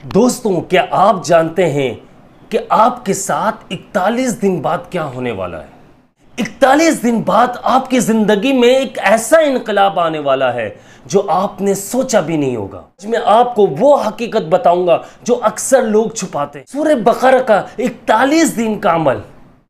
दोस्तों, क्या आप जानते हैं कि आपके साथ 41 दिन बाद क्या होने वाला है? 41 दिन बाद आपकी जिंदगी में एक ऐसा इनकलाब आने वाला है जो आपने सोचा भी नहीं होगा। मैं आपको वो हकीकत बताऊंगा जो अक्सर लोग छुपाते हैं। सूरह बकरा का 41 दिन का अमल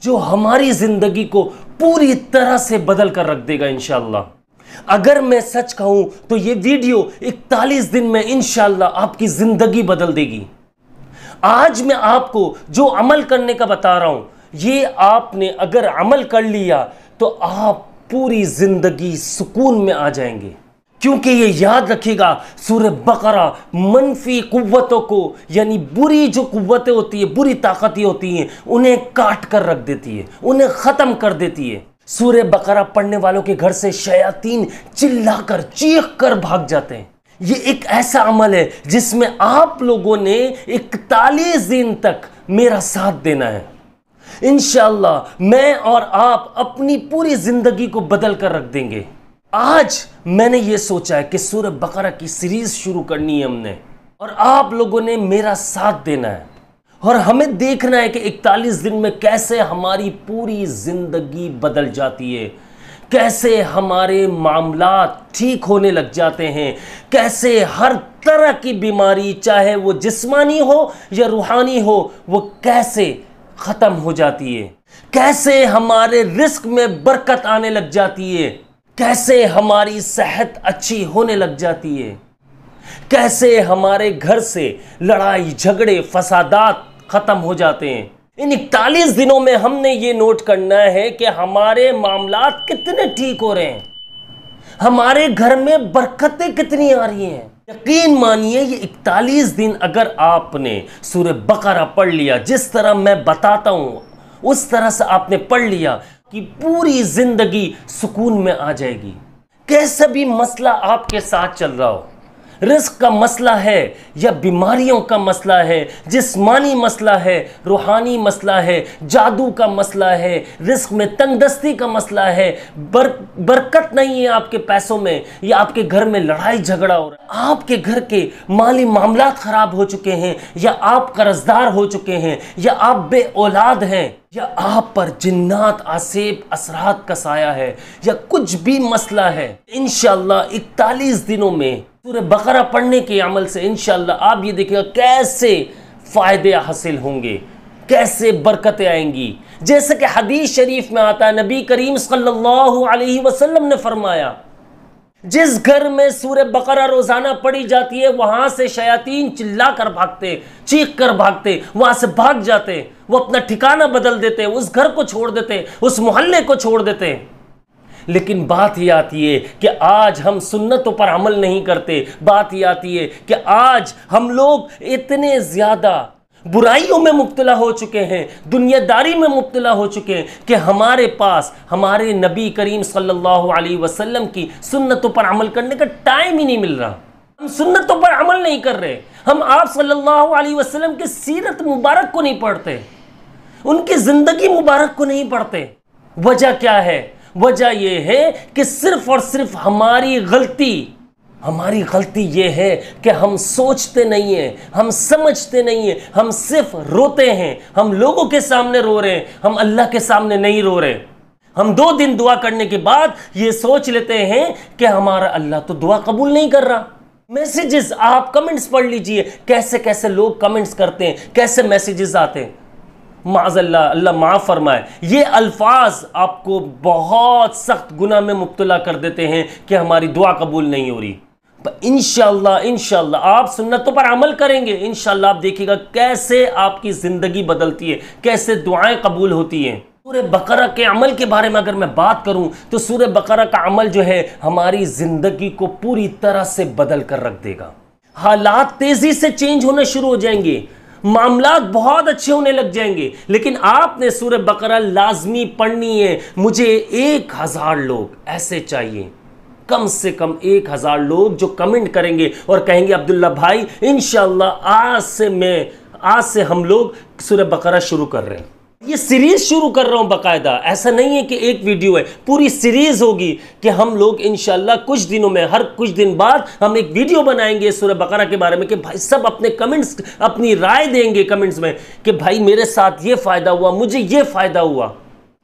जो हमारी जिंदगी को पूरी तरह से बदल कर रख देगा इंशाअल्लाह। अगर मैं सच कहूं तो ये वीडियो 41 दिन में इंशाअल्लाह आपकी जिंदगी बदल देगी। आज मैं आपको जो अमल करने का बता रहा हूं, ये आपने अगर अमल कर लिया तो आप पूरी जिंदगी सुकून में आ जाएंगे। क्योंकि ये याद रखिएगा, सूरह बकरा मनफी कुव्वतों को, यानी बुरी जो कुव्वतें होती है, बुरी ताकतें होती हैं, उन्हें काट कर रख देती है, उन्हें खत्म कर देती है। सूरह बकरा पढ़ने वालों के घर से शयातीन चिल्लाकर चीख कर भाग जाते हैं। ये एक ऐसा अमल है जिसमें आप लोगों ने 41 दिन तक मेरा साथ देना है। इंशाअल्लाह मैं और आप अपनी पूरी जिंदगी को बदल कर रख देंगे। आज मैंने ये सोचा है कि सूरह बकरा की सीरीज शुरू करनी है हमने, और आप लोगों ने मेरा साथ देना है और हमें देखना है कि 41 दिन में कैसे हमारी पूरी जिंदगी बदल जाती है, कैसे हमारे मामलात ठीक होने लग जाते हैं, कैसे हर तरह की बीमारी, चाहे वो जिस्मानी हो या रूहानी हो, वो कैसे खत्म हो जाती है, कैसे हमारे रिस्क में बरकत आने लग जाती है, कैसे हमारी सेहत अच्छी होने लग जाती है, कैसे हमारे घर से लड़ाई झगड़े फसादात खत्म हो जाते हैं। इन 41 दिनों में हमने ये नोट करना है कि हमारे मामलात कितने ठीक हो रहे हैं, हमारे घर में बरकतें कितनी आ रही हैं। यकीन मानिए, ये 41 दिन अगर आपने सूरह बकरा पढ़ लिया, जिस तरह मैं बताता हूं उस तरह से आपने पढ़ लिया, कि पूरी जिंदगी सुकून में आ जाएगी। कैसा भी मसला आपके साथ चल रहा हो, रिस्क का मसला है या बीमारियों का मसला है, जिस्मानी मसला है, रूहानी मसला है, जादू का मसला है, रिस्क में तंगदस्ती का मसला है, बरकत नहीं है आपके पैसों में, या आपके घर में लड़ाई झगड़ा हो रहा है, आपके घर के माली मामलात खराब हो चुके हैं, या आप कर्जदार हो चुके हैं, या आप बे औलाद हैं, या आप पर जिन्नात आसेब असरात का साया है, या कुछ भी मसला है, इंशाअल्लाह 41 दिनों में सूरह बकरा पढ़ने के अमल से इंशाअल्लाह आप ये देखिएगा कैसे फायदे हासिल होंगे, कैसे बरकतें आएंगी। जैसे कि हदीस शरीफ में आता है, नबी करीम सल्लल्लाहु अलैहि वसल्लम ने फरमाया, जिस घर में सूरह बकरा रोजाना पढ़ी जाती है, वहां से शयातीन चिल्ला कर भागते, चीख कर भागते, वहां से भाग जाते, वो अपना ठिकाना बदल देते, उस घर को छोड़ देते, उस मोहल्ले को छोड़ देते। लेकिन बात ये आती है कि आज हम सुन्नतों पर अमल नहीं करते। बात ये आती है कि आज हम लोग इतने ज्यादा बुराइयों में मुब्तला हो चुके हैं, दुनियादारी में मुब्तला हो चुके हैं कि हमारे पास हमारे नबी करीम सल्लल्लाहु अलैहि वसल्लम की सुन्नतों पर अमल करने का टाइम ही नहीं मिल रहा। हम सुन्नतों पर अमल नहीं कर रहे, हम आप सल्लल्लाहु अलैहि वसल्लम की सीरत मुबारक को नहीं पढ़ते, उनकी जिंदगी मुबारक को नहीं पढ़ते। वजह क्या है? वजह यह है कि सिर्फ और सिर्फ हमारी गलती यह है कि हम सोचते नहीं हैं, हम समझते नहीं हैं, हम सिर्फ रोते हैं। हम लोगों के सामने रो रहे हैं, हम अल्लाह के सामने नहीं रो रहे। हम 2 दिन दुआ करने के बाद ये सोच लेते हैं कि हमारा अल्लाह तो दुआ कबूल नहीं कर रहा। मैसेजेस, आप कमेंट्स पढ़ लीजिए, कैसे कैसे लोग कमेंट्स करते हैं, कैसे मैसेजेस आते हैं। माज़अल्लाह, अल्लाह माफ़ फरमाए, ये अल्फाज आपको बहुत सख्त गुनाह में मुब्तला कर देते हैं कि हमारी दुआ कबूल नहीं हो रही। पर इंशाअल्लाह आप सुन्नतों पर अमल करेंगे, इंशाअल्लाह आप देखिएगा कैसे आपकी ज़िंदगी बदलती है, कैसे दुआएं कबूल होती हैं। सूरह बकरा के अमल के बारे में अगर मैं बात करूं तो सूरह बकरा का अमल जो है हमारी ज़िंदगी को पूरी तरह से बदल कर रख देगा। हालात तेज़ी से चेंज होना शुरू हो जाएंगे, मामलात बहुत अच्छे होने लग जाएंगे। लेकिन आपने सूरह बकरा लाजमी पढ़नी है। मुझे 1000 लोग ऐसे चाहिए, कम से कम 1000 लोग जो कमेंट करेंगे और कहेंगे अब्दुल्ला भाई इंशाअल्लाह आज से हम लोग सूरह बकरा शुरू कर रहे हैं। ये सीरीज शुरू कर रहा हूं बाकायदा, ऐसा नहीं है कि एक वीडियो है, पूरी सीरीज होगी कि हम लोग इंशाल्लाह कुछ दिनों में, हर कुछ दिन बाद हम एक वीडियो बनाएंगे सूरह बकरा के बारे में कि भाई सब अपने कमेंट्स, अपनी राय देंगे कमेंट्स में कि भाई मेरे साथ ये फायदा हुआ, मुझे ये फायदा हुआ।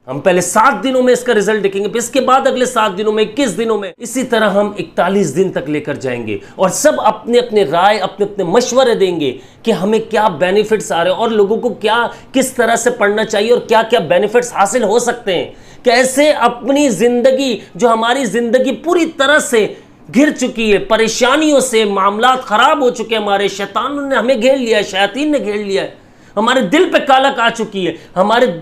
हम पहले 7 दिनों में इसका रिजल्ट देखेंगे, फिर इसके बाद अगले 7 दिनों में, 21 दिनों में, इसी तरह हम 41 दिन तक लेकर जाएंगे और सब अपने अपने राय, अपने अपने मशवरे देंगे कि हमें क्या बेनिफिट्स आ रहे हैं और लोगों को क्या, किस तरह से पढ़ना चाहिए और क्या क्या बेनिफिट्स हासिल हो सकते हैं, कैसे अपनी जिंदगी, जो हमारी जिंदगी पूरी तरह से घिर चुकी है परेशानियों से, मामलात खराब हो चुके हैं, हमारे शैतान ने हमें घेर लिया है, शैतान ने घेर लिया है, हमारे दिल पे कालक आ चुकी है, हमारे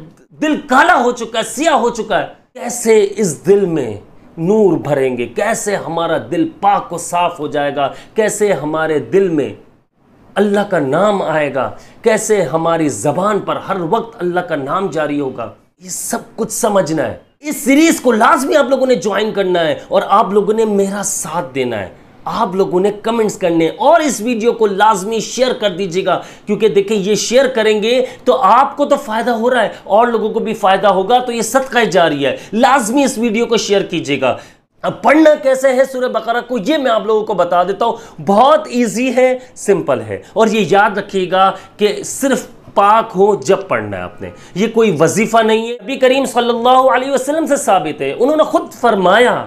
दिल काला हो चुका है, सिया हो चुका है, कैसे इस दिल में नूर भरेंगे, कैसे हमारा दिल पाक और साफ हो जाएगा, कैसे हमारे दिल में अल्लाह का नाम आएगा, कैसे हमारी जबान पर हर वक्त अल्लाह का नाम जारी होगा, ये सब कुछ समझना है। इस सीरीज को लाजमी आप लोगों ने ज्वाइन करना है और आप लोगों ने मेरा साथ देना है, आप लोगों ने कमेंट्स करने और इस वीडियो को लाजमी शेयर कर दीजिएगा, क्योंकि देखिए ये शेयर करेंगे तो आपको तो फायदा हो रहा है और लोगों को भी फायदा होगा, तो ये सदका जारिया है। लाजमी इस वीडियो को शेयर कीजिएगा। अब पढ़ना कैसे है सूरह बकरा को, ये मैं आप लोगों को बता देता हूं। बहुत इजी है, सिंपल है, और ये याद रखिएगा कि सिर्फ पाक हो जब पढ़ना है आपने, ये कोई वजीफा नहीं है। नबी करीम सल्लल्लाहु अलैहि वसल्लम से साबित है, उन्होंने खुद फरमाया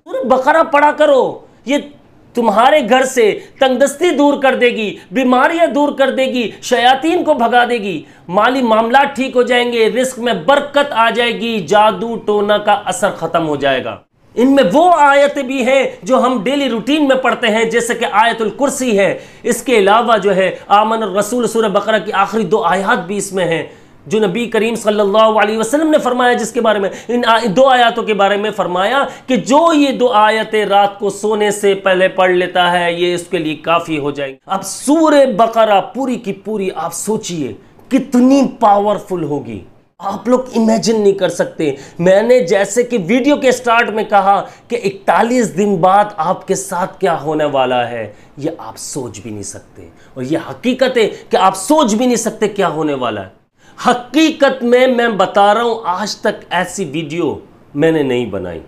सूरह बकरा पढ़ा करो, ये तुम्हारे घर से तंगदस्ती दूर कर देगी, बीमारियां दूर कर देगी, शयातीन को भगा देगी, माली मामला ठीक हो जाएंगे, रिस्क में बरकत आ जाएगी, जादू टोना का असर खत्म हो जाएगा। इनमें वो आयतें भी हैं जो हम डेली रूटीन में पढ़ते हैं, जैसे कि आयतुल कुर्सी है। इसके अलावा जो है आमन रसूल सूरह बकरा की आखिरी 2 आयत भी इसमें हैं, जो नबी करीम सल्लल्लाहु अलैहि वसल्लम ने फरमाया, जिसके बारे में इन 2 आयतों के बारे में फरमाया कि जो ये 2 आयतें रात को सोने से पहले पढ़ लेता है, ये इसके लिए काफी हो जाएगी। अब सूरह बकरा पूरी की पूरी आप सोचिए कितनी पावरफुल होगी, आप लोग इमेजिन नहीं कर सकते। मैंने जैसे कि वीडियो के स्टार्ट में कहा कि 41 दिन बाद आपके साथ क्या होने वाला है, ये आप सोच भी नहीं सकते, और ये हकीकत है कि आप सोच भी नहीं सकते क्या होने वाला है। हकीकत में मैं बता रहा हूं, आज तक ऐसी वीडियो मैंने नहीं बनाई।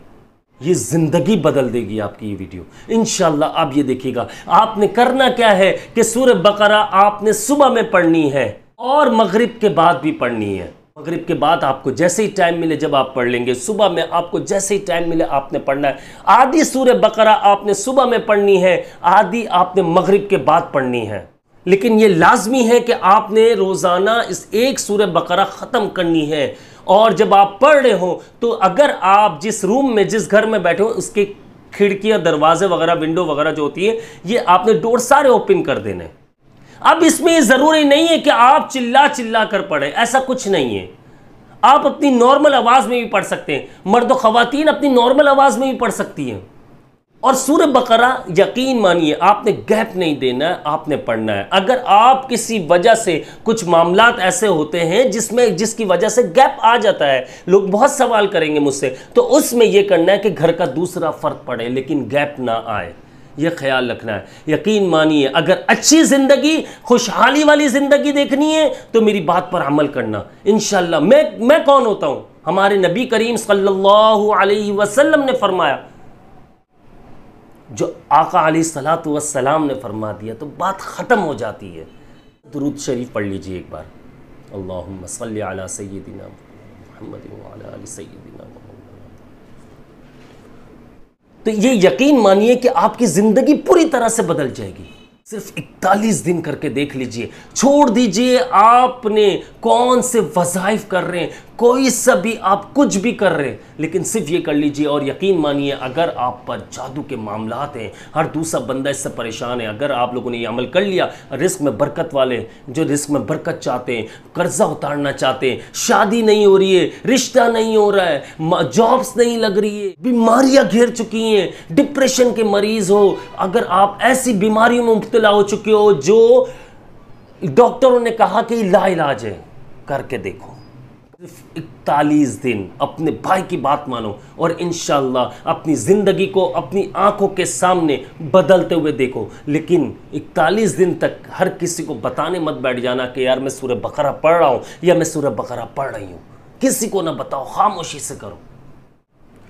ये जिंदगी बदल देगी आपकी ये वीडियो इंशाल्लाह। आप ये देखिएगा, आपने करना क्या है कि सूरह बकरा आपने सुबह में पढ़नी है और मगरिब के बाद भी पढ़नी है। मगरिब के बाद आपको जैसे ही टाइम मिले जब आप पढ़ लेंगे, सुबह में आपको जैसे ही टाइम मिले आपने पढ़ना है। आधी सूरह बकरा आपने सुबह में पढ़नी है, आधी आपने मगरिब के बाद पढ़नी है, लेकिन ये लाजमी है कि आपने रोज़ाना इस एक सूरह बकरा ख़त्म करनी है। और जब आप पढ़ रहे हो तो अगर आप जिस रूम में, जिस घर में बैठे हो, उसके खिड़कियां, दरवाजे वगैरह, विंडो वगैरह जो होती है, ये आपने डोर सारे ओपन कर देने। अब इसमें ये ज़रूरी नहीं है कि आप चिल्ला चिल्ला कर पढ़ें, ऐसा कुछ नहीं है। आप अपनी नॉर्मल आवाज़ में भी पढ़ सकते हैं, मर्द और ख़वातीन अपनी नॉर्मल आवाज़ में भी पढ़ सकती हैं। और सूरह बकरा यकीन मानिए आपने गैप नहीं देना है, आपने पढ़ना है। अगर आप किसी वजह से, कुछ मामलात ऐसे होते हैं जिसकी वजह से गैप आ जाता है, लोग बहुत सवाल करेंगे मुझसे, तो उसमें यह करना है कि घर का दूसरा फर्द पढ़े लेकिन गैप ना आए, यह ख्याल रखना है। यकीन मानिए अगर अच्छी ज़िंदगी, खुशहाली वाली ज़िंदगी देखनी है तो मेरी बात पर अमल करना इंशाल्लाह। मैं कौन होता हूँ? हमारे नबी करीम सल्लल्लाहु अलैहि वसल्लम ने फरमाया, जो आका अलैहिस्सलातु वस्सलाम ने फरमा दिया तो बात ख़त्म हो जाती है। दुरूद शरीफ पढ़ लीजिए एक बार, अल्लाहुम्मा सल्लि अला सय्यिदिना मुहम्मद व अला आलि सय्यिदिना मुहम्मद। तो ये यकीन मानिए कि आपकी ज़िंदगी पूरी तरह से बदल जाएगी। सिर्फ 41 दिन करके देख लीजिए, छोड़ दीजिए आपने कौन से वज़ाइफ कर रहे हैं, कोई सा भी आप कुछ भी कर रहे हैं, लेकिन सिर्फ ये कर लीजिए और यकीन मानिए अगर आप पर जादू के मामलात हैं, हर दूसरा बंदा इससे परेशान है, अगर आप लोगों ने ये अमल कर लिया, रिस्क में बरकत वाले जो रिस्क में बरकत चाहते हैं, कर्जा उतारना चाहते हैं, शादी नहीं हो रही है, रिश्ता नहीं हो रहा है, जॉब्स नहीं लग रही है, बीमारियां घेर चुकी हैं, डिप्रेशन के मरीज हो, अगर आप ऐसी बीमारियों में मुब्तला हो चुके हो जो डॉक्टरों ने कहा कि लाइलाज है, करके देखो, सिर्फ 41 दिन अपने भाई की बात मानो और इंशाअल्लाह अपनी ज़िंदगी को अपनी आंखों के सामने बदलते हुए देखो। लेकिन 41 दिन तक हर किसी को बताने मत बैठ जाना कि यार मैं सूरह बकरा पढ़ रहा हूँ या मैं सूरह बकरा पढ़ रही हूँ। किसी को ना बताओ, खामोशी से करो।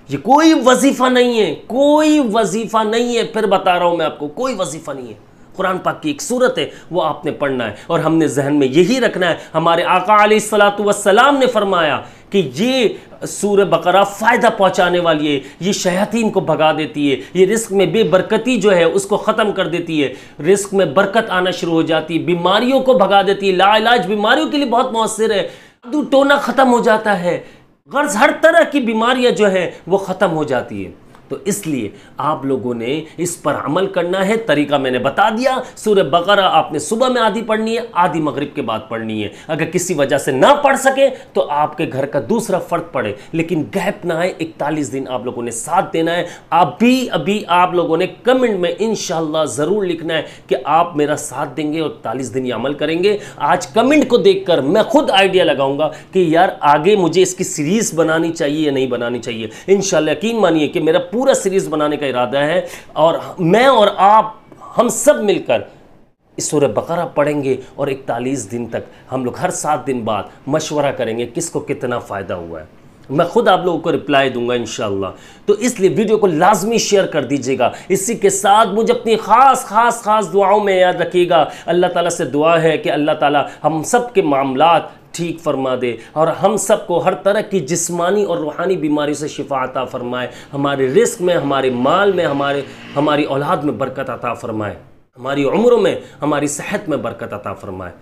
ये कोई वजीफा नहीं है, कोई वजीफा नहीं है। फिर बता रहा हूँ मैं आपको, कोई वजीफा नहीं है। कुरान पाक की एक सूरत है, वो आपने पढ़ना है और हमने जहन में यही रखना है। हमारे आका अलैहिस्सलातु वस्सलाम ने फरमाया कि ये सूरह बकरा फ़ायदा पहुंचाने वाली है, ये शयातीन को भगा देती है, ये रिस्क में बेबरकती जो है उसको ख़त्म कर देती है, रिस्क में बरकत आना शुरू हो जाती है, बीमारियों को भगा देती है। लाइलाज बीमारियों के लिए बहुत मौसर है, जादू टोना ख़त्म हो जाता है, गर्ज हर तरह की बीमारियां जो है वो ख़त्म हो जाती है। तो इसलिए आप लोगों ने इस पर अमल करना है। तरीका मैंने बता दिया। सूरह बकरा आपने सुबह में आधी पढ़नी है, आधी मगरिब के बाद पढ़नी है। अगर किसी वजह से ना पढ़ सके तो आपके घर का दूसरा फर्द पढ़े, लेकिन गैप ना आए। 41 दिन आप लोगों ने साथ देना है। अभी आप लोगों ने कमेंट में इंशाअल्लाह ज़रूर लिखना है कि आप मेरा साथ देंगे और 41 दिन ये अमल करेंगे। आज कमेंट को देखकर मैं खुद आइडिया लगाऊंगा कि यार आगे मुझे इसकी सीरीज़ बनानी चाहिए या नहीं बनानी चाहिए। इंशाअल्लाह यकीन मानिए कि मेरा पूरा सीरीज बनाने का इरादा है और मैं और आप हम सब मिलकर इस सूरह बकरा पढ़ेंगे और 41 दिन तक हम लोग हर 7 दिन बाद मशवरा करेंगे किसको कितना फ़ायदा हुआ है। मैं खुद आप लोगों को रिप्लाई दूंगा इंशाअल्लाह। तो इसलिए वीडियो को लाजमी शेयर कर दीजिएगा। इसी के साथ मुझे अपनी खास दुआओं में याद रखिएगा। अल्लाह ताला से दुआ है कि अल्लाह ताला हम सब के मामलात ठीक फरमा दे और हम सबको हर तरह की जिस्मानी और रूहानी बीमारी से शिफा अता फरमाए। हमारे रिस्क में, हमारे माल में, हमारी औलाद में बरकत अता फरमाए, हमारी उम्रों में, हमारी सेहत में बरकत अता फरमाए।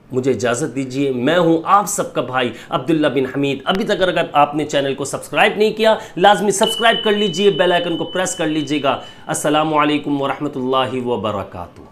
मुझे इजाज़त दीजिए। मैं हूं आप सबका भाई अब्दुल्ला बिन हमीद। अभी तक अगर आपने चैनल को सब्सक्राइब नहीं किया, लाजमी सब्सक्राइब कर लीजिए, बेल आइकन को प्रेस कर लीजिएगा। अस्सलामु अलैकुम व रहमतुल्लाहि व बरकातुहू।